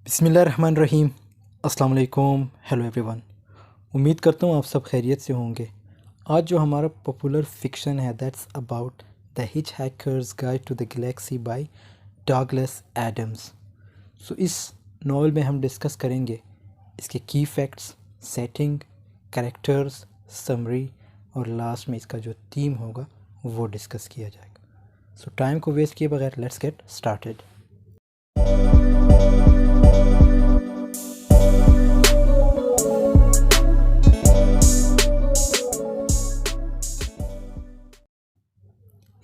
बिस्मिल्लाहिर्रहमानिर्रहीम। अस्सलाम वालेकुम। Hello everyone. उम्मीद करता हूँ आप सब खैरियत से होंगे। आज जो हमारा पॉपुलर फिक्शन है that's about the hitchhiker's guide to the galaxy by Douglas Adams. So इस नावल में हम डिस्कस करेंगे इसके की फैक्ट्स, सेटिंग, कैरेक्टर्स, समरी और लास्ट में इसका जो थीम होगा वो डिस्कस किया जाएगा। सो टाइम को वेस्ट किए बगैर let's get started.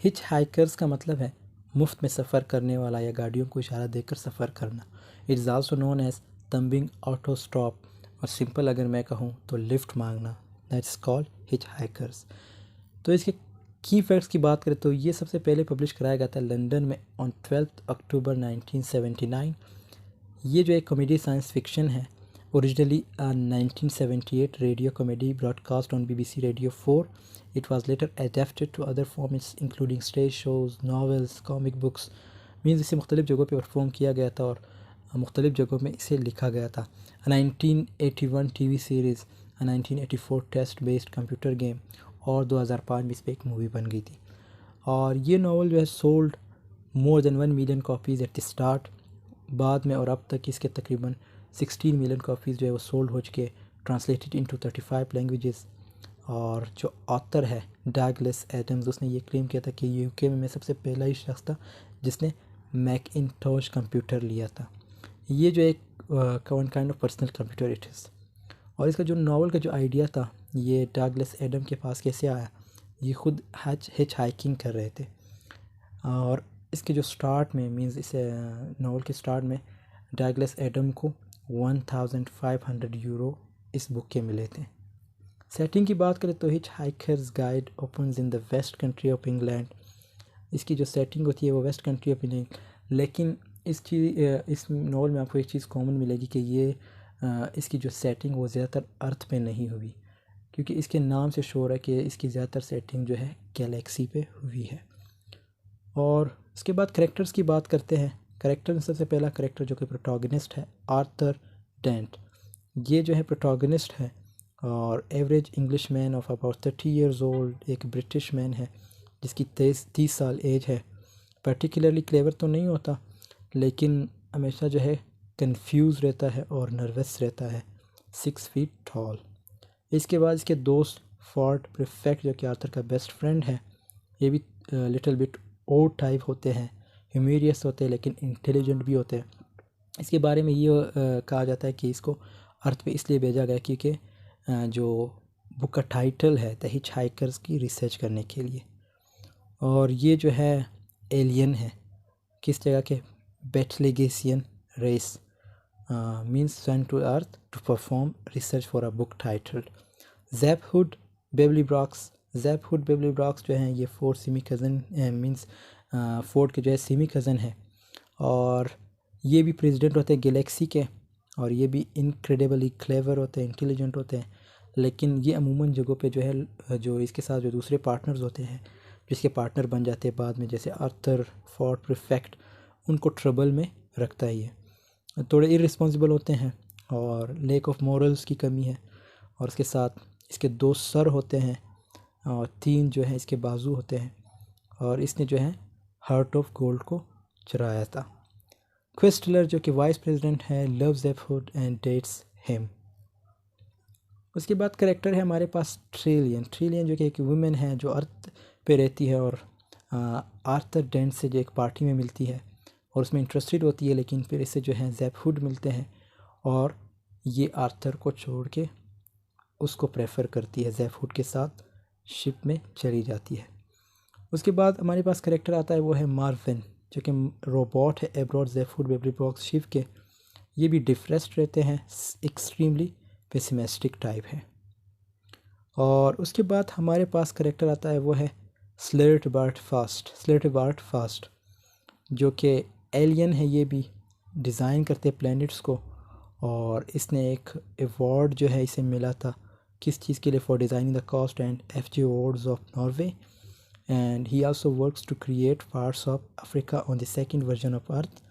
Hitch hikers का मतलब है मुफ्त में सफ़र करने वाला या गाड़ियों को इशारा देकर सफ़र करना। It is also known as thumbing auto stop, और सिंपल अगर मैं कहूँ तो लिफ्ट मांगना, दैट्स कॉल्ड हिच हाइकर्स। तो इसके की फैक्ट्स की बात करें तो ये सबसे पहले पब्लिश कराया गया था लंदन में ऑन 12 अक्टूबर 1979। ये जो एक कॉमेडी साइंस फिक्शन है, originally a 1978 radio comedy broadcast on BBC Radio 4. It was later adapted to other formats including stage shows, novels, comic books. Means इसे मुख्तलिफ़ जगहों पे परफॉर्म किया गया था और मुख्तलिफ़ जगहों में इसे लिखा गया था। 1981 TV series, 1984 test based computer game और 2005 में इस पर एक मूवी बन गई थी। और ये नावल जो है sold more than 1 million copies at the start. बाद में और अब तक इसके तकरीबन 16 मिलियन कॉपीज़ जो है वो सोल्ड हो चुके, ट्रांसलेटेड इनटू 35 लैंग्वेजेस। और जो ऑथर है डगलस एडम्स, उसने ये क्लेम किया था कि यूके में मैं सबसे पहला ही शख्स था जिसने मैकिंटॉश कंप्यूटर लिया था। ये जो एक one kind of personal computer it is. और इसका जो नावल का जो आइडिया था ये डगलस एडम के पास कैसे आया, ये ख़ुद हिच हाइकिंग कर रहे थे। और इसके जो स्टार्ट में मीन्स इस नावल के स्टार्ट में डगलस एडम को 1500 यूरो इस बुक के मिले थे। सेटिंग की बात करें तो Hitchhiker's Guide opens in the west country of England. इसकी जो सेटिंग होती है वो वेस्ट कंट्री ऑफ इंग्लैंड, लेकिन इस नावल में आपको एक चीज़ कॉमन मिलेगी कि ये इसकी जो सेटिंग वो ज़्यादातर अर्थ पे नहीं हुई, क्योंकि इसके नाम से शोर है कि इसकी ज़्यादातर सेटिंग जो है गैलेक्सी पे हुई है। और इसके बाद करेक्टर्स की बात करते हैं। करेक्टर में सबसे पहला करेक्टर जो कि प्रोटोगनिस्ट है आर्थर डेंट। ये जो है प्रोटोगनिस्ट है और average English man of about 30 years old, एक ब्रिटिश मैन है जिसकी 30 साल एज है। पर्टिकुलरली क्लेवर तो नहीं होता, लेकिन हमेशा जो है कंफ्यूज रहता है और नर्वस रहता है। 6 फीट टॉल। इसके बाद इसके दोस्त फोर्ट प्रीफेक्ट जो कि आर्थर का बेस्ट फ्रेंड है, ये भी लिटिल बिट ओड टाइप होते हैं, ह्यूमेरियस होते हैं लेकिन इंटेलिजेंट भी होते हैं। इसके बारे में ये कहा जाता है कि इसको अर्थ पे इसलिए भेजा गया क्योंकि जो बुक का टाइटल है द हिच हाइकर्स की रिसर्च करने के लिए। और ये जो है एलियन है, किस जगह के, Betelgeusian race, means sent to earth to perform research for a book titled Zaphod Beeblebrox. Zaphod Beeblebrox जो हैं ये Ford semi cousin means Ford के जो है सिमी कज़न है, और ये भी प्रेसिडेंट होते हैं गैलेक्सी के, और ये भी इनक्रेडिबली क्लेवर होते हैं, इंटेलिजेंट होते हैं। लेकिन ये अमूमन जगहों पे जो है जो इसके साथ जो दूसरे पार्टनर्स होते हैं, जिसके पार्टनर बन जाते हैं बाद में, जैसे आर्थर, फोर्ट प्रीफेक्ट, उनको ट्रबल में रखता है। ये थोड़े इररिस्पॉन्सिबल होते हैं और लेक ऑफ मॉरल्स की कमी है। और इसके साथ इसके 2 सर होते हैं और 3 जो है इसके बाजू होते हैं, और इसने जो है हार्ट ऑफ गोल्ड को चुराया था। क्विस्टलर जो कि वाइस प्रेसिडेंट है लव्स ज़ैपहुड एंड डेट्स हिम। उसके बाद करेक्टर है हमारे पास ट्रिलियन। ट्रिलियन जो कि एक वुमेन है जो अर्थ पे रहती है और आर्थर डेंट से जो एक पार्टी में मिलती है और उसमें इंटरेस्टेड होती है, लेकिन फिर इससे जो है ज़ैपहुड मिलते हैं और ये आर्थर को छोड़ के उसको प्रेफर करती है, ज़ैपहुड के साथ शिप में चली जाती है। उसके बाद हमारे पास करेक्टर आता है वो है मार्विन, जो कि रोबोट है एब्रॉड ज़ैपहुड बेवली ब्रॉक्स शिप के। ये भी डिप्रेस्ड रहते हैं, एक्सट्रीमली पेसिमिस्टिक टाइप है। और उसके बाद हमारे पास करेक्टर आता है वो है स्लेटबार्ट फास्ट, जो कि एलियन है। ये भी डिज़ाइन करते प्लैनेट्स को, और इसने एक अवार्ड जो है इसे मिला था किस चीज़ के लिए, for designing the cost and FG awards of Norway. And he also works to create parts of Africa on the second version of Earth.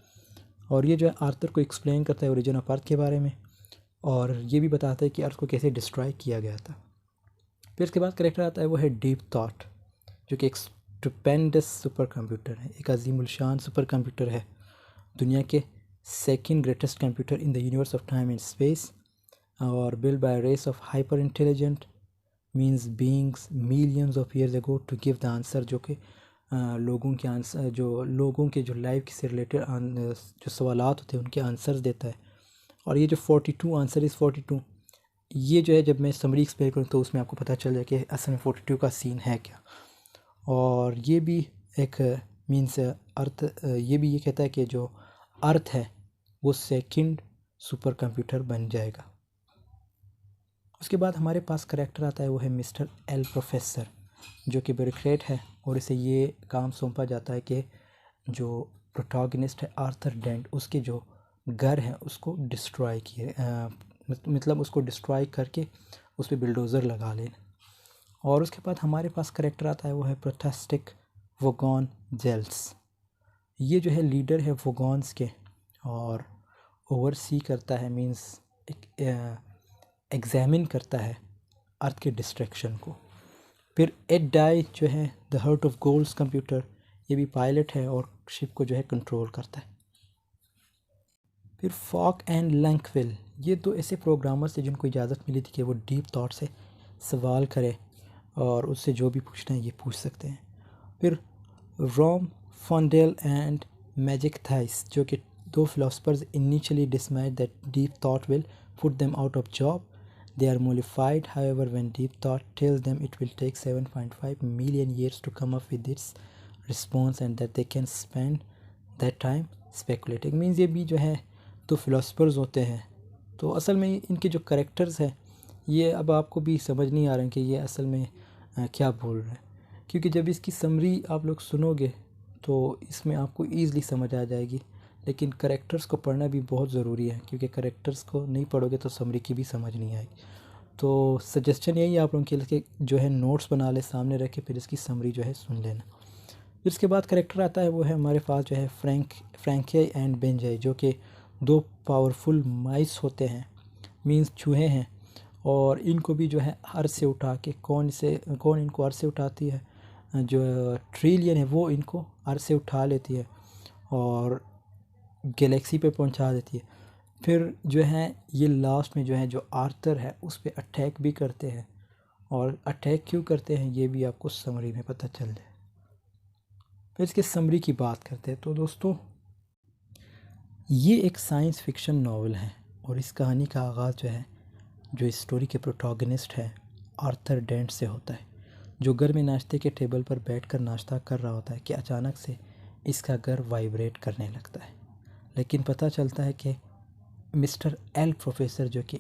और ये जो है आर्थर को एक्सप्लेन करता है ओरिजिन ऑफ अर्थ के बारे में, और ये भी बताता है कि अर्थ को कैसे डिस्ट्रॉय किया गया था। फिर उसके बाद करेक्टर आता है वो है डीप थॉट, जो कि एक स्टुपेंडस सुपर कंप्यूटर है, एक अजीमुलशान सुपर कंप्यूटर है, दुनिया के second greatest computer in the universe of time and space, और build by race of hyper intelligent means beings millions of years ago to give the answer, जो कि लोगों के आंसर, जो लोगों के जो लाइफ से रिलेटेड जो सवालात होते हैं उनके आंसर्स देता है। और ये जो 42 आंसर इस 42, ये जो है जब मैं समरी एक्सप्लेन करूँ तो उसमें आपको पता चल जाए कि असल में 42 का सीन है क्या। और ये भी एक मीन्स अर्थ, ये भी ये कहता है कि जो अर्थ है वो सेकंड सुपर कंप्यूटर बन जाएगा। उसके बाद हमारे पास करेक्टर आता है वो है मिस्टर एल प्रोफेसर, जो कि ब्यूरोक्रेट है, और इसे ये काम सौंपा जाता है कि जो प्रोटोगनिस्ट है आर्थर डेंट, उसके जो घर है उसको डिस्ट्रॉय किए, मतलब उसको डिस्ट्रॉय करके उस पर बिल्डोज़र लगा लें। और उसके बाद हमारे पास करेक्टर आता है वो है प्रोथेस्टिक वोगॉन जेल्स। ये जो है लीडर है वोगॉन्स के, और ओवरसी करता है मींस एग्जामिन करता है अर्थ के डिस्ट्रैक्शन को। फिर एड डाई जो है the Heart of Gold's computer, ये भी पायलट है और शिप को जो है कंट्रोल करता है। फिर फॉक एंड लैंकविल, ये दो ऐसे प्रोग्रामर्स थे जिनको इजाज़त मिली थी कि वो डीप थॉट से सवाल करें और उससे जो भी पूछना है ये पूछ सकते हैं। फिर Vroomfondel and Majikthise, जो कि दो philosophers initially dismayed that deep thought will put them out of job, they are mollified however when deep thought tells them it will take 7.5 million years to come up with its response and that they can spend that time speculating। Means ये भी जो है तो philosophers होते हैं, तो असल में इनके जो करेक्टर्स हैं ये अब आपको भी समझ नहीं आ रहे हैं कि ये असल में क्या बोल रहे हैं, क्योंकि जब इसकी समरी आप लोग सुनोगे तो इसमें आपको ईज़िली समझ आ जाएगी, लेकिन करेक्टर्स को पढ़ना भी बहुत ज़रूरी है, क्योंकि करेक्टर्स को नहीं पढ़ोगे तो समरी की भी समझ नहीं आएगी। तो सजेशन यही है आप लोगों के लिए कि जो है नोट्स बना ले सामने रख के, फिर इसकी समरी जो है सुन लेना। फिर इसके बाद करेक्टर आता है वो है हमारे पास जो है फ्रैंकी एंड बेंजाई, जो कि दो पावरफुल माइस होते हैं, मीन्स चूहे हैं, और इनको भी जो है अर्थ से उठा के कौन इनको अर्थ से उठाती है, जो ट्रिलियन है वो इनको अर्थ से उठा लेती है और गैलेक्सी पे पहुंचा देती है। फिर जो है ये लास्ट में जो है जो आर्थर है उस पर अटैक भी करते हैं, और अटैक क्यों करते हैं ये भी आपको समरी में पता चल जाए। फिर इसके समरी की बात करते हैं तो दोस्तों ये एक साइंस फिक्शन नावल है, और इस कहानी का आगाज़ जो है जो इस स्टोरी के प्रोटोगनिस्ट है आर्थर डेंट से होता है, जो घर में नाश्ते के टेबल पर बैठकर नाश्ता कर रहा होता है कि अचानक से इसका घर वाइब्रेट करने लगता है। लेकिन पता चलता है कि मिस्टर एल प्रोफेसर जो कि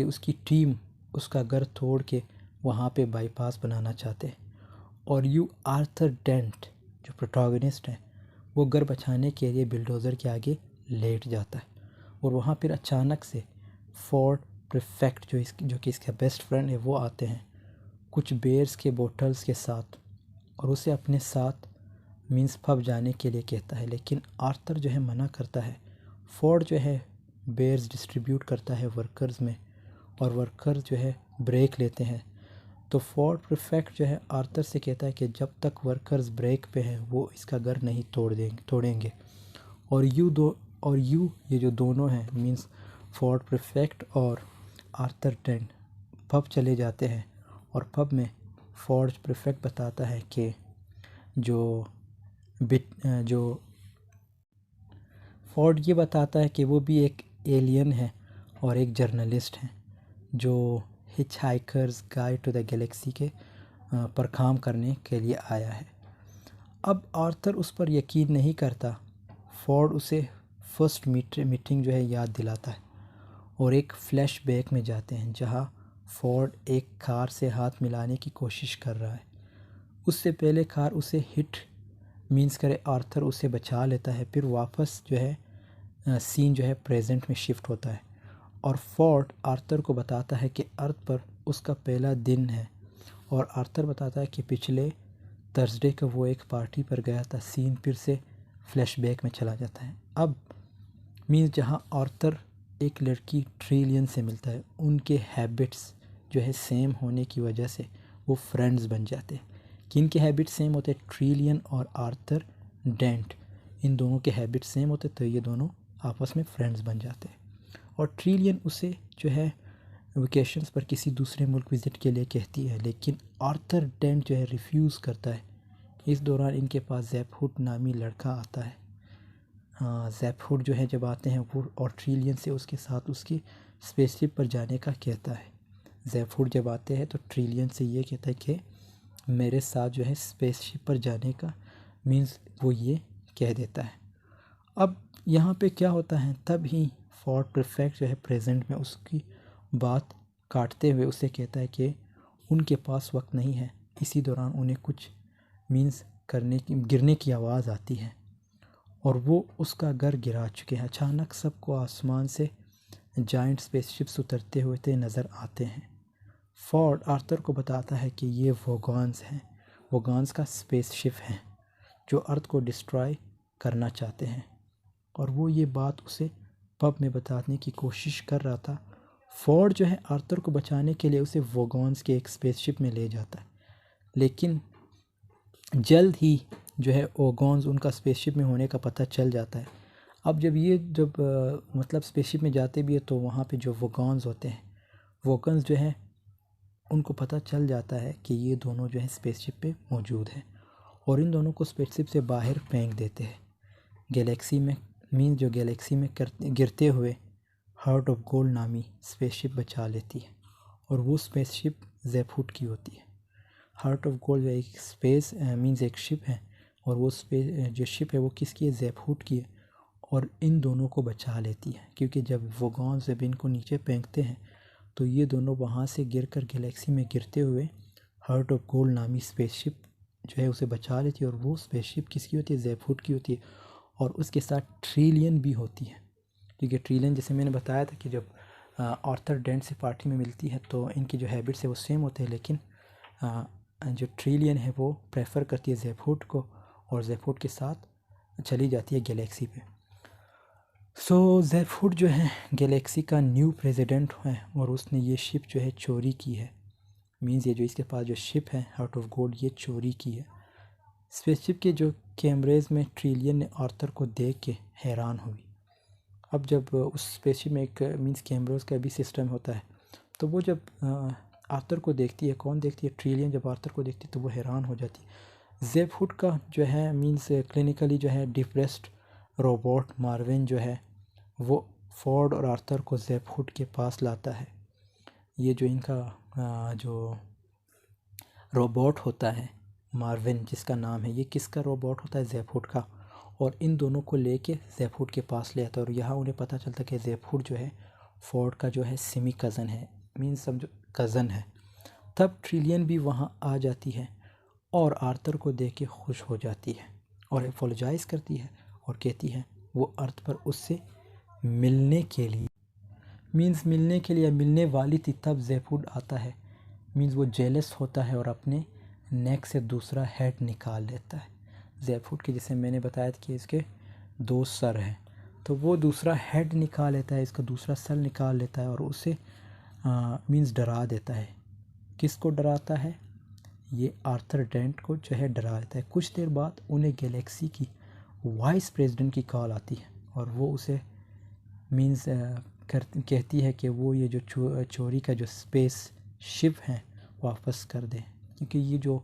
उसकी टीम उसका घर तोड़ के वहाँ पे बाईपास बनाना चाहते हैं, और यू आर्थर डेंट जो प्रोटोगनिस्ट है वो घर बचाने के लिए बिल्डोज़र के आगे लेट जाता है, और वहाँ पर अचानक से फोर्ड प्रीफेक्ट जो कि इसका बेस्ट फ्रेंड है वो आते हैं कुछ बेयर्स के बोतल्स के साथ, और उसे अपने साथ मीन्स पब जाने के लिए कहता है, लेकिन आर्थर जो है मना करता है। फोर्ड जो है बेयर्स डिस्ट्रीब्यूट करता है वर्कर्स में, और वर्कर्स जो है ब्रेक लेते हैं, तो फोर्ड प्रीफेक्ट जो है आर्थर से कहता है कि जब तक वर्कर्स ब्रेक पे हैं वो इसका घर नहीं तोड़ेंगे। और यू ये जो दोनों हैं मीन्स फोर्ड प्रीफेक्ट और आर्थर डेंट पब चले जाते हैं, और पब में फोर्ड प्रीफेक्ट बताता है कि जो फोर्ड ये बताता है कि वो भी एक एलियन है और एक जर्नलिस्ट है जो Hitchhiker's Guide to the Galaxy के पर काम करने के लिए आया है। अब आर्थर उस पर यकीन नहीं करता। फोर्ड उसे फर्स्ट मीटिंग जो है याद दिलाता है, और एक फ्लैशबैक में जाते हैं जहां फोर्ड एक कार से हाथ मिलाने की कोशिश कर रहा है। उससे पहले कार उसे हिट मीन्स करे आर्थर उसे बचा लेता है। फिर वापस जो है सीन जो है प्रेजेंट में शिफ्ट होता है, और फोर्ड आर्थर को बताता है कि अर्थ पर उसका पहला दिन है, और आर्थर बताता है कि पिछले थर्सडे को वो एक पार्टी पर गया था। सीन फिर से फ्लैशबैक में चला जाता है। अब मीन्स जहाँ आर्थर एक लड़की ट्रिलियन से मिलता है, उनके हैबिट्स जो है सेम होने की वजह से वो फ्रेंड्स बन जाते हैं। किन के हैबिट्स सेम होते हैं? ट्रिलियन और आर्थर डेंट, इन दोनों के हैबिट्स सेम होते, तो ये दोनों आपस में फ्रेंड्स बन जाते हैं। और ट्रिलियन उसे जो है वेकेशंस पर किसी दूसरे मुल्क विज़िट के लिए कहती है, लेकिन आर्थर डेंट जो है रिफ्यूज़ करता है। इस दौरान इनके पास ज़ेफुट नामी लड़का आता है। ज़ेफुट जो है जब आते हैं वो और ट्रिलियन से उसके साथ उसकी स्पेसशिप पर जाने का कहता है। ज़ेफुट जब आते हैं तो ट्रिलियन से ये कहता है कि मेरे साथ जो है स्पेसशिप पर जाने का, मीन्स वो ये कह देता है। अब यहाँ पे क्या होता है, तब ही फोर्ट प्रीफेक्ट जो है प्रेजेंट में उसकी बात काटते हुए उसे कहता है कि उनके पास वक्त नहीं है। इसी दौरान उन्हें कुछ मीन्स गिरने की आवाज़ आती है और वो उसका घर गिरा चुके हैं। अचानक सबको आसमान से जायंट स्पेसशिप्स उतरते हुए नज़र आते हैं। फोर्ड आर्थर को बताता है कि ये वोगॉन्स हैं, वोगॉन्स का स्पेसशिप है जो अर्थ को डिस्ट्रॉय करना चाहते हैं। और वो ये बात उसे पब में बताने की कोशिश कर रहा था। फोर्ड जो है आर्थर को बचाने के लिए उसे वोगॉन्स के एक स्पेसशिप में ले जाता है, लेकिन जल्द ही जो है वोगॉन्स उनका स्पेसशिप में होने का पता चल जाता है। अब जब मतलब स्पेसशिप में जाते भी है तो वहाँ पे जो वोगॉन्स होते हैं, वोगन्स जो है उनको पता चल जाता है कि ये दोनों जो है स्पेसशिप पे मौजूद हैं और इन दोनों को स्पेसशिप से बाहर फेंक देते हैं गैलेक्सी में। मीन्स जो गैलेक्सी में गिरते हुए हार्ट ऑफ गोल्ड नामी स्पेसशिप बचा लेती है और वो स्पेसशिप ज़ेफुट की होती है। हार्ट ऑफ गोल्ड एक स्पेस मीन्स एक शिप है और वो स्पेस जो शिप है वो किसकी है? ज़ेफुट की है। और इन दोनों को बचा लेती है क्योंकि जब वोगॉन्स जब इनको नीचे फेंकते हैं तो ये दोनों वहाँ से गिरकर गैलेक्सी में गिरते हुए हार्ट ऑफ गोल्ड नामी स्पेसशिप जो है उसे बचा लेती है और वो स्पेसशिप किसकी होती है? ज़ेफुट की होती है। और उसके साथ ट्रिलियन भी होती है क्योंकि ट्रिलियन जैसे मैंने बताया था कि जब आर्थर डेंट से पार्टी में मिलती है तो इनकी जो हैबिट्स है वो सेम होते हैं, लेकिन जो ट्रिलियन है वो प्रेफर करती है ज़ेफुट को और ज़ेफुट के साथ चली जाती है गैलेक्सी पे। सो ज़ेफुट जो है गैलेक्सी का न्यू प्रेसिडेंट है और उसने ये शिप जो है चोरी की है। मीन्स ये जो इसके पास जो शिप है हार्ट ऑफ गोल्ड ये चोरी की है। स्पेसशिप के जो कैमरेज में ट्रिलियन ने आर्थर को देख के हैरान हुई। अब जब उस स्पेसशिप में एक मीन्स कैमरोज का भी सिस्टम होता है, तो वो जब आर्थर को देखती है, कौन देखती है? ट्रिलियन जब आर्थर को देखती है तो वो हैरान हो जाती है। ज़ेफुट का जो है मीन्स क्लिनिकली जो है डिप्रेस्ड रोबोट मार्विन जो है वो फोर्ड और आर्थर को ज़ेफुट के पास लाता है। ये जो इनका जो रोबोट होता है मार्विन जिसका नाम है, ये किसका रोबोट होता है? ज़ेफुट का। और इन दोनों को लेके ज़ेफुट के पास ले आता है और यहाँ उन्हें पता चलता है कि ज़ेफुट जो है फोर्ड का जो है सिमी कज़न है, मीन्स समझो कज़न है। तब ट्रिलियन भी वहाँ आ जाती है और आर्थर को देख के खुश हो जाती है और अपोलोजाइज़ करती है और कहती है वो अर्थ पर उससे मिलने के लिए मिलने वाली थी। तब ज़ेफुट आता है, मीन्स वो जेलस होता है और अपने नेक से दूसरा हेड निकाल लेता है। ज़ेफुट के जैसे मैंने बताया था कि इसके 2 सर हैं, तो वो दूसरा हेड निकाल लेता है, इसका दूसरा सर निकाल लेता है और उसे मीन्स डरा देता है। किसको डराता है? ये आर्थर डेंट को जो है डरा देता है। कुछ देर बाद उन्हें गैलेक्सी की वाइस प्रेसिडेंट की कॉल आती है और वो उसे मीन्स कहती है कि वो ये जो चोरी का जो स्पेस शिप है वापस कर दे, क्योंकि ये जो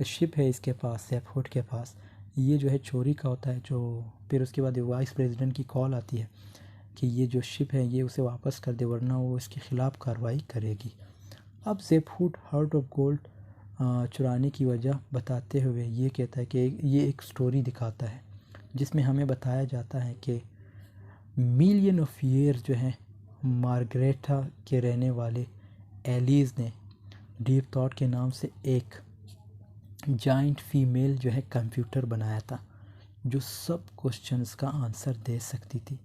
शिप है इसके पास ज़ेफुट के पास ये जो है चोरी का होता है। जो फिर उसके बाद वाइस प्रेसिडेंट की कॉल आती है कि ये जो शिप है ये उसे वापस कर दे वरना वो इसके ख़िलाफ़ कार्रवाई करेगी। अब ज़ेफुट हार्ट ऑफ गोल्ड चुराने की वजह बताते हुए ये कहता है कि ये एक स्टोरी दिखाता है जिसमें हमें बताया जाता है कि मिलियन ऑफ ईयर जो है मार्गरेटा के रहने वाले एलिस ने डीप थॉट के नाम से एक जाइंट फीमेल जो है कंप्यूटर बनाया था जो सब क्वेश्चंस का आंसर दे सकती थी।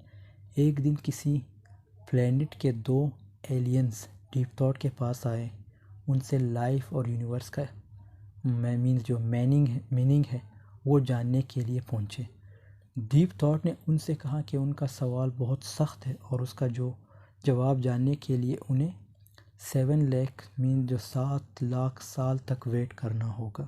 एक दिन किसी प्लेनेट के 2 एलियंस डीप थॉट के पास आए, उनसे लाइफ और यूनिवर्स का मीनिंग है वो जानने के लिए पहुँचे। डीप थॉट ने उनसे कहा कि उनका सवाल बहुत सख्त है और उसका जो जवाब जानने के लिए उन्हें 7 लाख जो 7 लाख साल तक वेट करना होगा।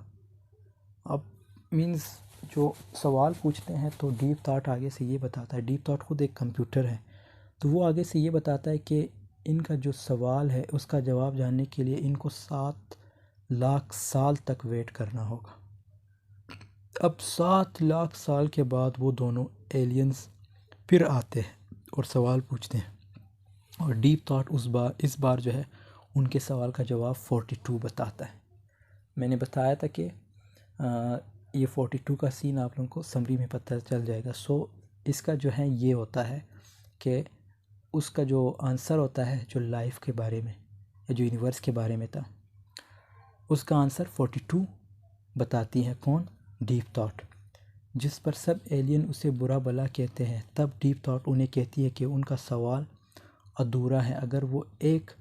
अब मीन्स जो सवाल पूछते हैं तो डीप थॉट आगे से ये बताता है, डीप थॉट खुद एक कंप्यूटर है, तो वो आगे से ये बताता है कि इनका जो सवाल है उसका जवाब जानने के लिए इनको 7 लाख साल तक वेट करना होगा। अब 7 लाख साल के बाद वो दोनों एलियंस फिर आते हैं और सवाल पूछते हैं, और डीप थॉट इस बार जो है उनके सवाल का जवाब 42 बताता है। मैंने बताया था कि ये 42 का सीन आप लोगों को समरी में पता चल जाएगा। सो इसका जो है ये होता है कि उसका जो आंसर होता है जो लाइफ के बारे में या जो यूनिवर्स के बारे में था, उसका आंसर 42 बताती है कौन? Deep thought. जिस पर सब एलियन उसे बुरा भला कहते हैं, तब डीप थॉट उन्हें कहती है कि उनका सवाल अधूरा है। अगर वो एक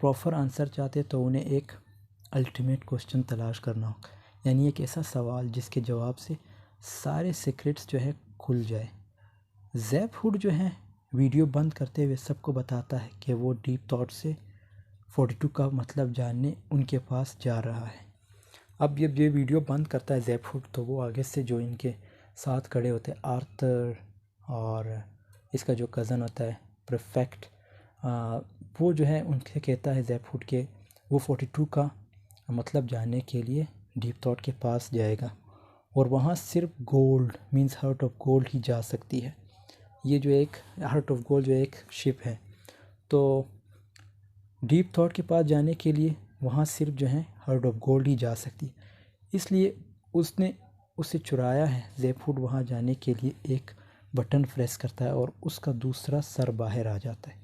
प्रॉपर आंसर चाहते तो उन्हें एक अल्टीमेट क्वेश्चन तलाश करना होगा, यानी एक ऐसा सवाल जिसके जवाब से सारे सीक्रेट्स जो है खुल जाए। ज़ैप हुड जो है वीडियो बंद करते हुए सबको बताता है कि वो डीप थॉट से 42 का मतलब जानने उनके पास जा रहा है। अब जब ये वीडियो बंद करता है ज़ैप हुड, तो वो आगे से जो इनके साथ खड़े होते हैं आर्थर और इसका जो कज़न होता है परफेक्ट, वो जो है उनसे कहता है ज़ैप हुड के वो 42 का मतलब जानने के लिए डीप थॉट के पास जाएगा और वहाँ सिर्फ gold means heart of gold ही जा सकती है। ये जो एक हार्ट ऑफ गोल्ड जो एक शिप है, तो डीप थॉट के पास जाने के लिए वहाँ सिर्फ जो है हार्ट ऑफ गोल्ड ही जा सकती है, इसलिए उसने उसे चुराया है। ज़ैप हुड वहाँ जाने के लिए एक बटन प्रेस करता है और उसका दूसरा सर बाहर आ जाता है,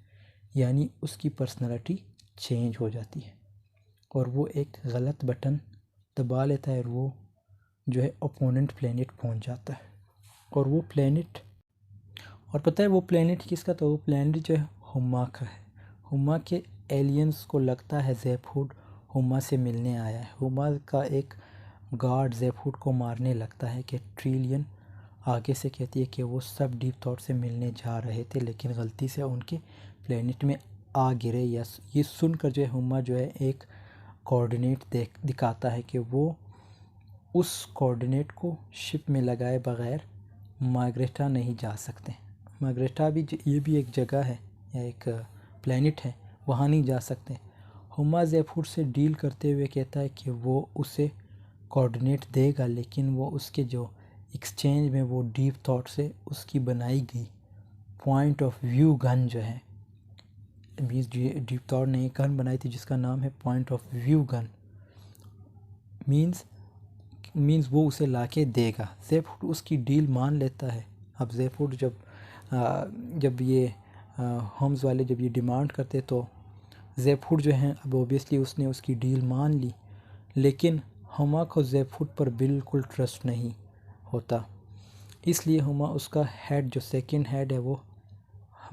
यानी उसकी पर्सनालिटी चेंज हो जाती है और वो एक गलत बटन दबा लेता है और वो जो है अपोनेंट प्लेनेट पहुंच जाता है। और वो प्लेनेट, और पता है वो प्लेनेट किसका? तो वो प्लेनेट जो है हुमा का है। हुमा के एलियंस को लगता है ज़ैप हुड हुमा से मिलने आया है। हुमा का एक गार्ड ज़ैप हुड को मारने लगता है कि ट्रिलियन आगे से कहती है कि वो सब डीप थॉट से मिलने जा रहे थे लेकिन गलती से उनके प्लेनेट में आ गिरे। या ये सुनकर जो है हुमा जो है एक कोऑर्डिनेट दिखाता है कि वो उस कोऑर्डिनेट को शिप में लगाए बगैर मार्ग्रेटा नहीं जा सकते। मार्ग्रेटा भी ये भी एक जगह है या एक प्लेनेट है, वहाँ नहीं जा सकते। हुमा ज़ैप हुड से डील करते हुए कहता है कि वो उसे कोऑर्डिनेट देगा, लेकिन वो उसके जो एक्सचेंज में वो डीप थॉट से उसकी बनाई गई पॉइंट ऑफ व्यू गन जो है, मीन्स डीप थॉट ने एक गन बनाई थी जिसका नाम है point of view gun, means वो उसे लाके देगा। ज़ैप हुड उसकी डील मान लेता है। अब ज़ैप हुड जब ये होम्स वाले जब ये डिमांड करते तो ज़ैप हुड जो है अब ओबियसली उसने उसकी डील मान ली, लेकिन हुमा को ज़ैप हुड पर बिल्कुल ट्रस्ट नहीं होता, इसलिए हुमा उसका हेड जो सेकंड हेड है वो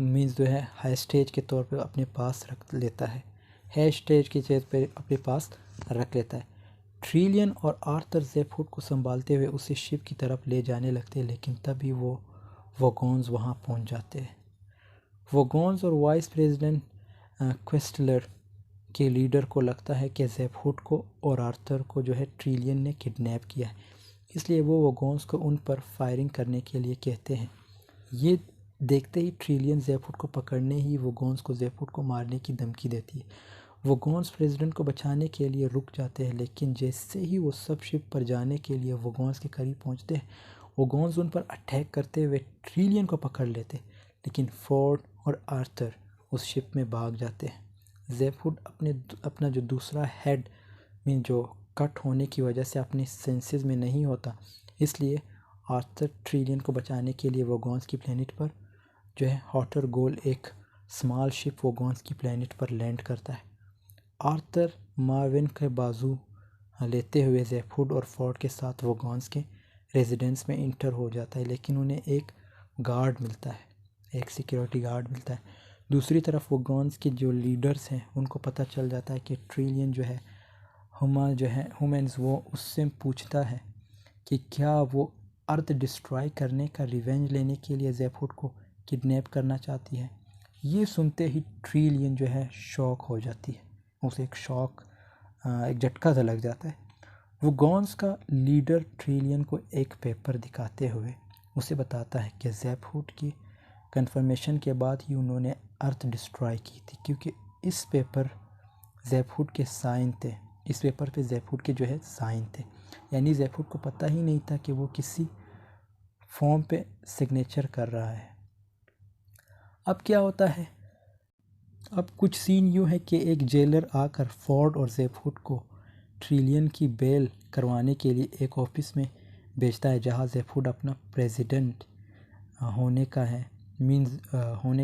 मीन्स जो है हाई स्टेज के तौर पे अपने पास रख लेता है, हाई स्टेज के चेज पे अपने पास रख लेता है। ट्रिलियन और आर्थर ज़ैप हुड को संभालते हुए उसे शिप की तरफ ले जाने लगते हैं, लेकिन तभी वो वोगोन्स वहाँ पहुँच जाते हैं। वोगोन्स और वाइस प्रेसिडेंट क्वेस्टलर के लीडर को लगता है कि ज़ैप हुड को और आर्थर को जो है ट्रिलियन ने किडनैप किया है, इसलिए वो वोगोन्स को उन पर फायरिंग करने के लिए कहते हैं। ये देखते ही ट्रिलियन ज़ैप हुड को पकड़ने ही वोगोन्स को ज़ैप हुड को मारने की धमकी देती है। वोगोन्स प्रेसिडेंट को बचाने के लिए रुक जाते हैं, लेकिन जैसे ही वो सब शिप पर जाने के लिए वोगोन्स के करीब पहुंचते हैं, वोगोन्स उन पर अटैक करते हुए ट्रिलियन को पकड़ लेते हैं, लेकिन फोर्ड और आर्थर उस शिप में भाग जाते हैं। ज़ैप हुड अपना जो दूसरा हेड मीन जो कट होने की वजह से अपने सेंसेस में नहीं होता, इसलिए आर्थर ट्रिलियन को बचाने के लिए वोगोन्स की प्लेनेट पर जो है हॉटर गोल एक स्मॉल शिप वोगोन्स की प्लेनेट पर लैंड करता है। आर्थर मार्विन के बाजू लेते हुए ज़ैप हुड और फोर्ड के साथ वोगोन्स के रेजिडेंस में इंटर हो जाता है, लेकिन उन्हें एक गार्ड मिलता है, एक सिक्योरिटी गार्ड मिलता है। दूसरी तरफ वोगोन्स के जो लीडर्स हैं उनको पता चल जाता है कि ट्रिलियन जो है हुमा जो है हुमेंस वो उससे पूछता है कि क्या वो अर्थ डिस्ट्रॉय करने का रिवेंज लेने के लिए ज़ेफुट को किडनैप करना चाहती है। ये सुनते ही ट्रिलियन जो है शॉक हो जाती है, उसे एक झटका सा लग जाता है। वो गॉन्स का लीडर ट्रिलियन को एक पेपर दिखाते हुए उसे बताता है कि ज़ेफुट की कंफर्मेशन के बाद ही उन्होंने अर्थ डिस्ट्रॉय की थी, क्योंकि इस पेपर ज़ेफुट के साइन थे। इस पेपर पे ज़ेफुट के जो है साइन थे, यानी ज़ेफुट को पता ही नहीं था कि वो किसी फॉर्म पे सिग्नेचर कर रहा है। अब क्या होता है, अब कुछ सीन यूँ है कि एक जेलर आकर फोर्ड और ज़ेफुट को ट्रिलियन की बेल करवाने के लिए एक ऑफिस में भेजता है, जहाँ ज़ेफुट अपना प्रेसिडेंट होने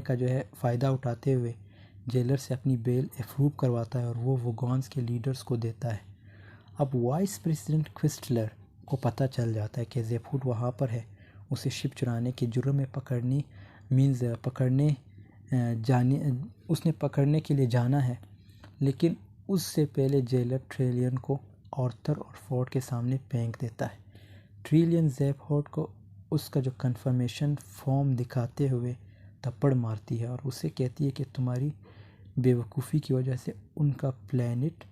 का जो है फ़ायदा उठाते हुए जेलर से अपनी बेल अप्रूव करवाता है और वो वोगॉन्स के लीडर्स को देता है। अब वाइस प्रेसिडेंट क्विस्टलर को पता चल जाता है कि ज़ेफुट वहाँ पर है। उसे शिप चुराने के जुर्म में उसने पकड़ने के लिए जाना है, लेकिन उससे पहले जेलर ट्रिलियन को आर्थर और फोर्ड के सामने फेंक देता है। ट्रिलियन ज़ेफुट को उसका जो कन्फर्मेशन फॉर्म दिखाते हुए थप्पड़ मारती है और उसे कहती है कि तुम्हारी बेवकूफ़ी की वजह से उनका प्लैनेट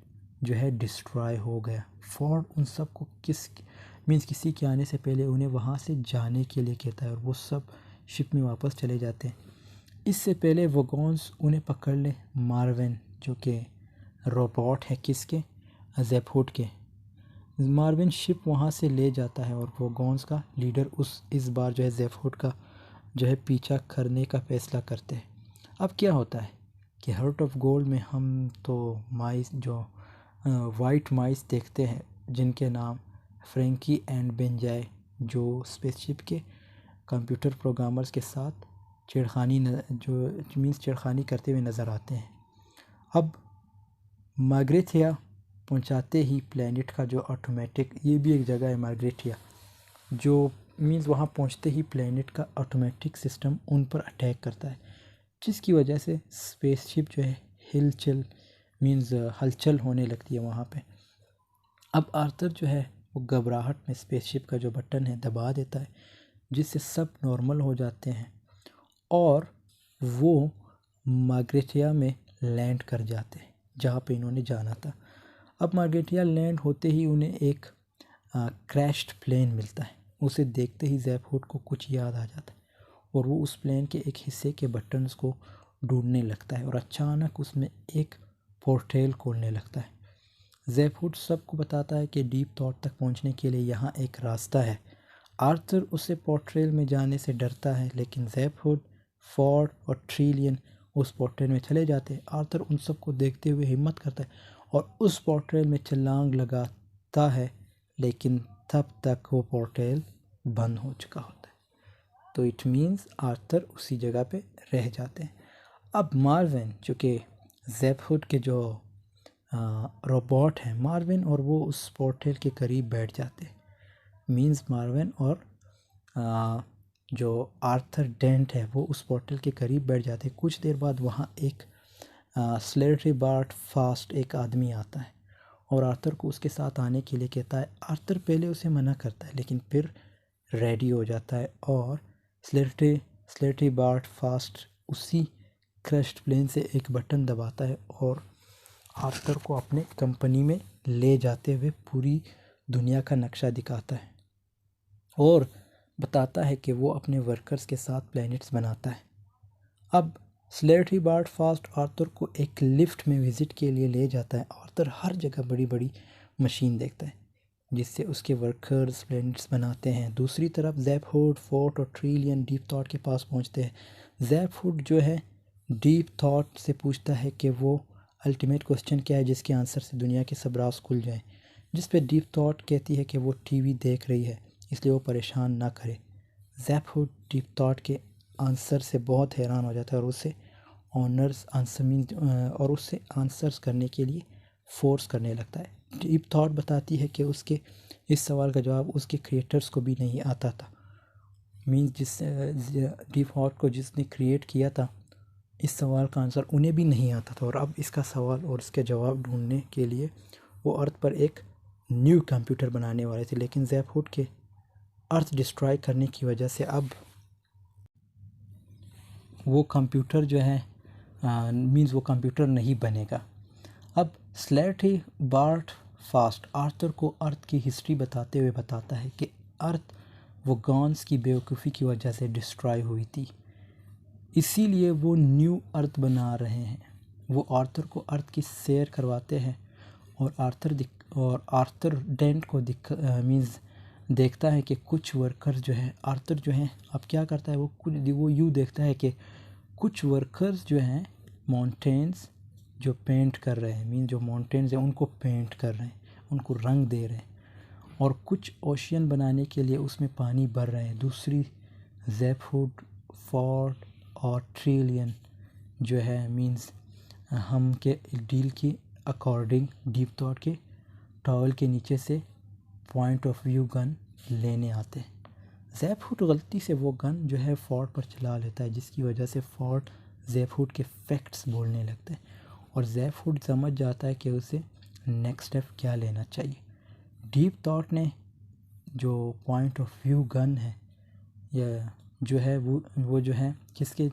जो है डिस्ट्रॉय हो गया। फोर्ड उन सब को किसी के आने से पहले उन्हें वहाँ से जाने के लिए कहता है और वो सब शिप में वापस चले जाते हैं। इससे पहले वोगॉन्स उन्हें पकड़ ले, मार्विन जो कि रोबोट है किसके, ज़ेफुट के, मार्विन शिप वहाँ से ले जाता है और वोगॉन्स का लीडर इस बार जो है ज़ेफुट का जो है पीछा करने का फैसला करते हैं। अब क्या होता है कि हार्ट ऑफ गोल्ड में हम तो माइस जो वाइट माइस देखते हैं जिनके नाम फ्रैंकी एंड बेंजाय, जो स्पेसशिप के कंप्यूटर प्रोग्रामर्स के साथ छेड़खानी करते हुए नज़र आते हैं। अब मार्ग्रेथिया पहुंचाते ही प्लैनेट का जो ऑटोमेटिक, ये भी एक जगह है मार्ग्रेथिया, जो वहाँ पहुंचते ही प्लैनेट का ऑटोमेटिक सिस्टम उन पर अटैक करता है, जिसकी वजह से स्पेसशिप जो है हलचल होने लगती है वहाँ पे। अब आर्थर जो है वो घबराहट में स्पेसशिप का जो बटन है दबा देता है, जिससे सब नॉर्मल हो जाते हैं और वो मार्ग्रेथिया में लैंड कर जाते हैं जहाँ पे इन्होंने जाना था। अब मार्ग्रेथिया लैंड होते ही उन्हें एक क्रैश्ड प्लेन मिलता है। उसे देखते ही ज़ेफुट को कुछ याद आ जाता है और वो उस प्लेन के एक हिस्से के बटन्स को ढूंढने लगता है और अचानक उसमें एक पोर्टल खोलने लगता है। ज़ेफुट सबको बताता है कि डीप थॉट तक पहुंचने के लिए यहाँ एक रास्ता है। आर्थर उसे पोर्टल में जाने से डरता है, लेकिन ज़ेफुट, फोर्ड और ट्रिलियन उस पोर्टल में चले जाते हैं। आर्थर उन सबको देखते हुए हिम्मत करता है और उस पोर्टल में छलांग लगाता है, लेकिन तब तक वो पोर्टल बंद हो चुका होता है। तो इट मीन्स आर्थर उसी जगह पे रह जाते हैं। अब मार्विन जो कि ज़ेफुट के जो रोबोट हैं, मार्विन और वो उस पोर्टल के करीब बैठ जाते हैं। मीन्स मार्विन और जो आर्थर डेंट है वो उस पोर्टल के करीब बैठ जाते हैं। कुछ देर बाद वहाँ एक स्लेटरी बार्ट फास्ट एक आदमी आता है और आर्थर को उसके साथ आने के लिए कहता है। आर्थर पहले उसे मना करता है, लेकिन फिर रेडी हो जाता है और स्लेटरी बार्ट फास्ट उसी क्रश्ड प्लेन से एक बटन दबाता है और आर्थर को अपने कंपनी में ले जाते हुए पूरी दुनिया का नक्शा दिखाता है और बताता है कि वो अपने वर्कर्स के साथ प्लैनेट्स बनाता है। अब स्लेटरी बार्ट फास्ट आर्थर को एक लिफ्ट में विज़िट के लिए ले जाता है। आर्थर हर जगह बड़ी बड़ी मशीन देखता है जिससे उसके वर्कर्स प्लैनेट्स बनाते हैं। दूसरी तरफ ज़ेफुट, फोर्ड और ट्रिलियन डीप थॉट के पास पहुंचते हैं। ज़ेफुट जो है डीप थॉट से पूछता है कि वो अल्टीमेट क्वेश्चन क्या है जिसके आंसर से दुनिया के सब राज खुल जाएं, जिस पे डीप थॉट कहती है कि वो टीवी देख रही है इसलिए वो परेशान ना करे। ज़ेफुट डीप थॉट के आंसर से बहुत हैरान हो जाता है और उससे आंसर्स करने के लिए फोर्स करने लगता है। डीप थॉट बताती है कि उसके इस सवाल का जवाब उसके क्रिएटर्स को भी नहीं आता था। मीन्स डीप थॉट को जिसने क्रिएट किया था, इस सवाल का आंसर उन्हें भी नहीं आता था और अब इसका सवाल और इसके जवाब ढूंढने के लिए वो अर्थ पर एक न्यू कंप्यूटर बनाने वाले थे। लेकिन ज़ेफुट के अर्थ डिस्ट्रॉय करने की वजह से अब वो कंप्यूटर जो है मीन्स वो कंप्यूटर नहीं बनेगा। अब स्लेटी बार्ट फास्ट आर्थर को अर्थ की हिस्ट्री बताते हुए बताता है कि अर्थ वो गॉन्स की बेवकूफ़ी की वजह से डिस्ट्रॉय हुई थी, इसीलिए वो न्यू अर्थ बना रहे हैं। वो आर्थर को अर्थ की सैर करवाते हैं और आर्थर डेंट को मीन्स देखता है कि कुछ वर्कर्स जो है आर्थर जो हैं अब क्या करता है वो यूँ देखता है कि कुछ वर्कर्स जो हैं माउंटेन्स जो पेंट कर रहे हैं मीन जो माउंटेन्स हैं उनको पेंट कर रहे हैं, उनको रंग दे रहे हैं, और कुछ ओशियन बनाने के लिए उसमें पानी भर रहे हैं। दूसरी ज़ेफूड, फोर्ड और ट्रिलियन जो है मीन्स हम के डील की अकॉर्डिंग डीप थॉट के टॉवल के नीचे से पॉइंट ऑफ व्यू गन लेने आते हैं। ज़ेफूड गलती से वो गन जो है फोर्ड पर चला लेता है, जिसकी वजह से फोर्ड ज़ेफूड के फैक्ट्स बोलने लगता है और ज़ेफूड समझ जाता है कि उसे नेक्स्ट स्टेप क्या लेना चाहिए। डीप थॉट ने जो पॉइंट ऑफ व्यू गन है या जो है वो जो है किसके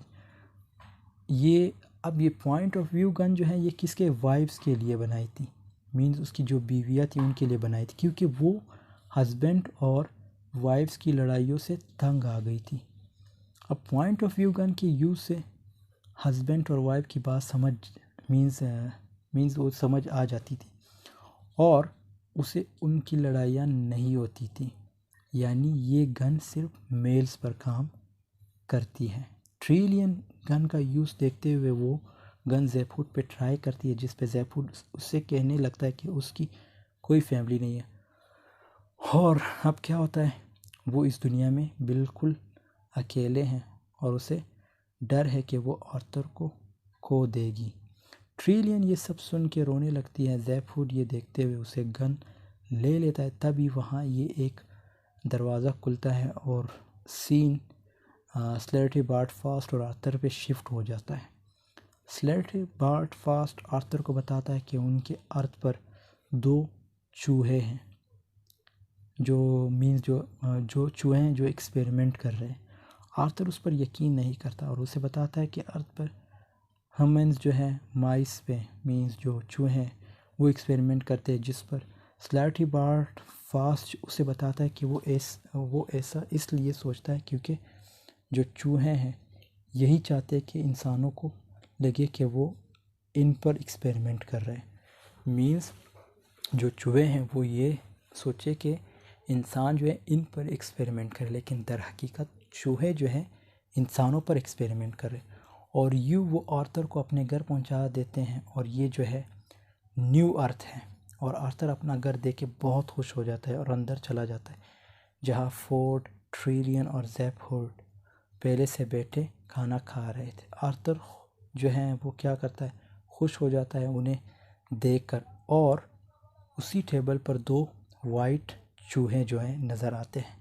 ये अब ये पॉइंट ऑफ व्यू गन जो है ये किसके वाइफ्स के लिए बनाई थी, मीन्स उसकी जो बीवियाँ थी उनके लिए बनाई थी, क्योंकि वो हस्बैंड और वाइफ्स की लड़ाइयों से तंग आ गई थी। अब पॉइंट ऑफ व्यू गन के यूज़ से हस्बैंड और वाइफ की बात समझ मीन्स वो समझ आ जाती थी और उसे उनकी लड़ाइयाँ नहीं होती थी, यानी ये गन सिर्फ मेल्स पर काम करती है। ट्रिलियन गन का यूज़ देखते हुए वो गन ज़ेफूड पे ट्राई करती है, जिस पे ज़ेफूड उससे कहने लगता है कि उसकी कोई फैमिली नहीं है। और अब क्या होता है, वो इस दुनिया में बिल्कुल अकेले हैं और उसे डर है कि वो आर्थर को खो देगी। ट्रिलियन ये सब सुन के रोने लगती है। ज़ेफूड ये देखते हुए उसे गन ले लेता है। तभी वहाँ ये एक दरवाज़ा खुलता है और सीन स्लेटी बार्ट फास्ट और आर्थर पे शिफ्ट हो जाता है। स्लेटी बार्ट फास्ट आर्थर को बताता है कि उनके अर्थ पर 2 चूहे हैं जो चूहे हैं जो एक्सपेरिमेंट कर रहे हैं। आर्थर उस पर यकीन नहीं करता और उसे बताता है कि अर्थ पर ह्यूमन्स जो है माइस पे मीन्स जो चूहे हैं वो एक्सपेरिमेंट करते हैं, जिस पर स्लेटी बार्ट फास्ट उसे बताता है कि वो ऐसा इसलिए सोचता है क्योंकि जो चूहे हैं यही चाहते हैं कि इंसानों को लगे कि वो इन पर एक्सपेरिमेंट कर रहे हैं। मीन्स जो चूहे हैं वो ये सोचे कि इंसान जो है इन पर एक्सपेरिमेंट करे, लेकिन दर हकीकत चूहे जो हैं इंसानों पर एक्सपेरिमेंट कर रहे हैं। और यूँ वो आर्थर को अपने घर पहुंचा देते हैं और ये जो है न्यू अर्थ है। और आर्थर अपना घर देख के बहुत खुश हो जाता है और अंदर चला जाता है, जहाँ फोर्ड, ट्रिलियन और ज़ेफूड पहले से बैठे खाना खा रहे थे। आर्थर जो है वो क्या करता है, खुश हो जाता है उन्हें देखकर, और उसी टेबल पर 2 वाइट चूहे जो हैं नज़र आते हैं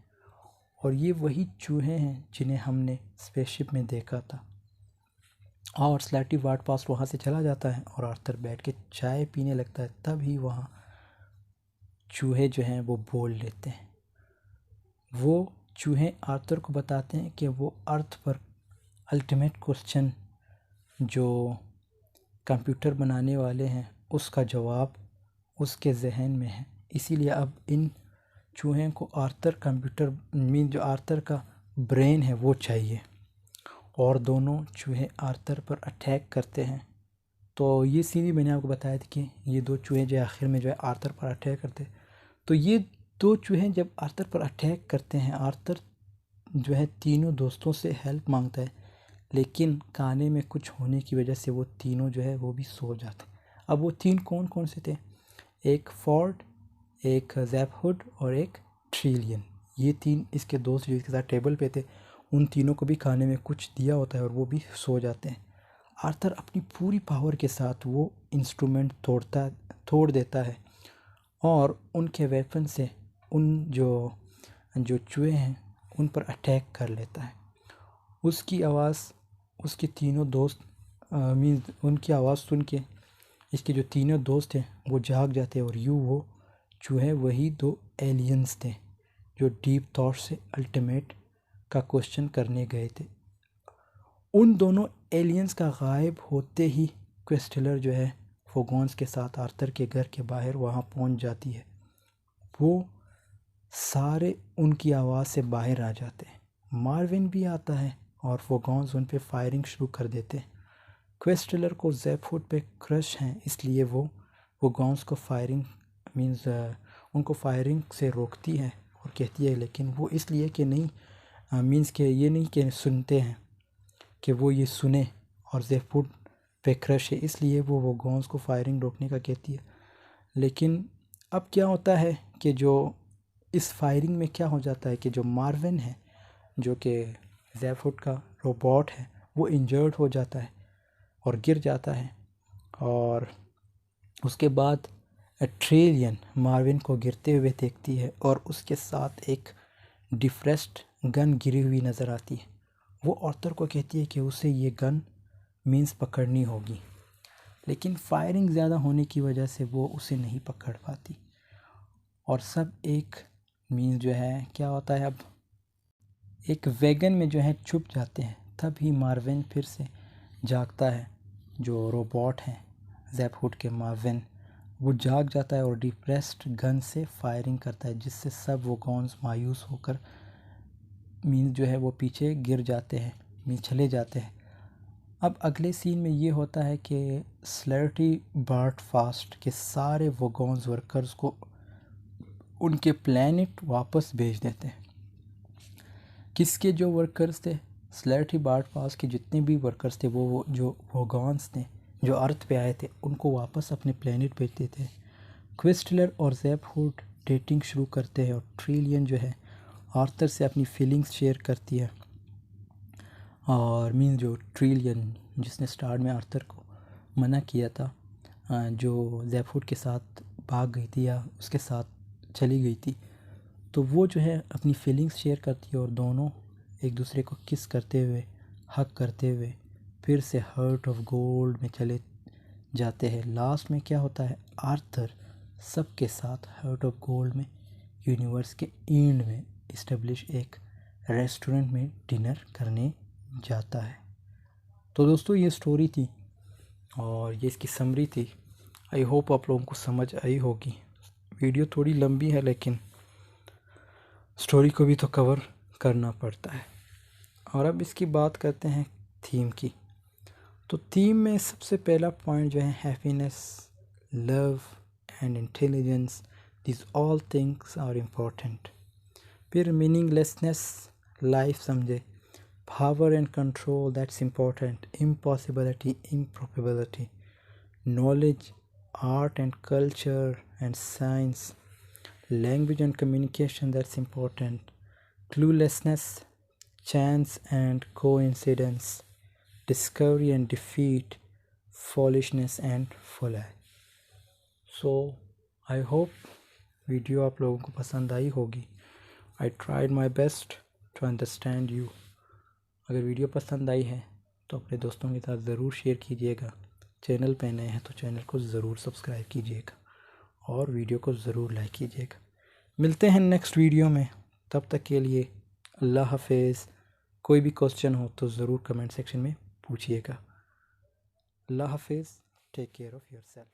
और ये वही चूहे हैं जिन्हें हमने स्पेसशिप में देखा था। और स्लेटी बार्ट फास्ट वहाँ से चला जाता है और आर्थर बैठ के चाय पीने लगता है। तभी वहाँ चूहे जो हैं वो बोल लेते हैं। वो चूहे आर्थर को बताते हैं कि वो अर्थ पर अल्टीमेट क्वेश्चन जो कंप्यूटर बनाने वाले हैं उसका जवाब उसके जहन में है, इसीलिए अब इन चूहे को आर्थर कंप्यूटर मीन जो आर्थर का ब्रेन है वो चाहिए। और दोनों चूहे आर्थर पर अटैक करते हैं। तो ये सीन ही मैंने आपको बताया था कि ये 2 चूहे जो आखिर में जो है आर्थर पर अटैक करते हैं। तो ये 2 चूहे जब आर्थर पर अटैक करते हैं, आर्थर जो है तीनों दोस्तों से हेल्प मांगता है, लेकिन खाने में कुछ होने की वजह से वो तीनों जो है वो भी सो जाते हैं। अब वो 3 कौन कौन से थे, एक फोर्ड, एक ज़ेफूड और एक ट्रिलियन। ये 3 इसके दोस्त जो इसके साथ टेबल पे थे, उन तीनों को भी खाने में कुछ दिया होता है और वो भी सो जाते हैं। आर्थर अपनी पूरी पावर के साथ वो इंस्ट्रूमेंट तोड़ देता है और उनके वेपन से उन जो चूहे हैं उन पर अटैक कर लेता है। उसकी आवाज़ उसके तीनों दोस्त मीन्स उनकी आवाज़ सुन के इसके जो तीनों दोस्त हैं वो जाग जाते हैं और यूँ वो चूहे वही 2 एलियंस थे जो डीप थॉट से अल्टीमेट का क्वेश्चन करने गए थे। उन दोनों एलियंस का गायब होते ही क्वेस्टेलर जो है फोगोन्स के साथ आर्थर के घर के बाहर वहाँ पहुँच जाती है। वो सारे उनकी आवाज़ से बाहर आ जाते हैं। मार्विन भी आता है और फोगोन्स उन पे फायरिंग शुरू कर देते हैं। क्वेस्टेलर को ज़ेफूड पे क्रश हैं, इसलिए वो फोगोन्स को उनको फायरिंग से रोकती है और कहती है, लेकिन वो इसलिए कि नहीं मीन्स के ये नहीं कि सुनते हैं कि वो ये सुने और ज़ेफूड पे क्रश है, इसलिए वो फोगोन्स को फायरिंग रोकने का कहती है। लेकिन अब क्या होता है कि जो इस फायरिंग में क्या हो जाता है कि जो मार्विन है, जो कि ज़ेफूड का रोबोट है, वो इंजर्ड हो जाता है और गिर जाता है। और उसके बाद ट्रेलियन मार्विन को गिरते हुए देखती है और उसके साथ एक डिफ्रेस्ड गन गिरी हुई नज़र आती है। वो आर्थर को कहती है कि उसे ये गन मीन्स पकड़नी होगी, लेकिन फायरिंग ज़्यादा होने की वजह से वो उसे नहीं पकड़ पाती और सब एक मीन्स जो है क्या होता है, अब एक वैगन में जो है छुप जाते हैं। तभी मार्विन फिर से जागता है, जो रोबोट है ज़ेफूड के मार्विन, वो जाग जाता है और डिप्रेस्ड गन से फायरिंग करता है, जिससे सब वो गॉन्स मायूस होकर मीन्स जो है वो पीछे गिर जाते हैं, मीन्स चले जाते हैं। अब अगले सीन में ये होता है कि स्लेटी बार्ट फास्ट के सारे वोगॉन्स वर्कर्स को उनके प्लैनेट वापस भेज देते हैं। किसके जो वर्कर्स थे, स्लेटी बार्ट फास्ट के जितने भी वर्कर्स थे, वो जो वोगॉन्स थे जो अर्थ पे आए थे, उनको वापस अपने प्लैनेट भेजते थे। क्वेस्टेलर और ज़ेफूड डेटिंग शुरू करते हैं और ट्रेलियन जो है आर्थर से अपनी फीलिंग्स शेयर करती है। और मीन जो ट्रेलियन जिसने स्टार्ट में आर्थर को मना किया था, जो ज़ेफूड के साथ भाग गई थी या उसके साथ चली गई थी, तो वो जो है अपनी फीलिंग्स शेयर करती है और दोनों एक दूसरे को किस करते हुए, हग करते हुए फिर से हार्ट ऑफ गोल्ड में चले जाते हैं। लास्ट में क्या होता है, आर्थर सबके साथ हार्ट ऑफ गोल्ड में यूनिवर्स के एंड में इस्टेब्लिश एक रेस्टोरेंट में डिनर करने जाता है। तो दोस्तों ये स्टोरी थी और ये इसकी समरी थी। आई होप आप लोगों को समझ आई होगी। वीडियो थोड़ी लंबी है, लेकिन स्टोरी को भी तो कवर करना पड़ता है। और अब इसकी बात करते हैं थीम की। तो थीम में सबसे पहला पॉइंट जो है happiness, love and intelligence, this all things are important. फिर मीनिंगलेसनेस, लाइफ समझे, power and control, that's important, impossibility, improbability, knowledge, art and culture and science, language and communication, that's important, cluelessness, chance and coincidence, discovery and defeat, foolishness and folly. So I hope video आप लोगों को पसंद आई होगी। I tried my best to understand you. अगर video पसंद आई है तो अपने दोस्तों के साथ ज़रूर शेयर कीजिएगा। चैनल पे नए हैं तो चैनल को ज़रूर सब्सक्राइब कीजिएगा और वीडियो को ज़रूर लाइक कीजिएगा। मिलते हैं नेक्स्ट वीडियो में, तब तक के लिए अल्लाह हाफिज़। कोई भी क्वेश्चन हो तो ज़रूर कमेंट सेक्शन में पूछिएगा। अल्लाह हाफिज़, टेक केयर ऑफ़ योरसेल्फ।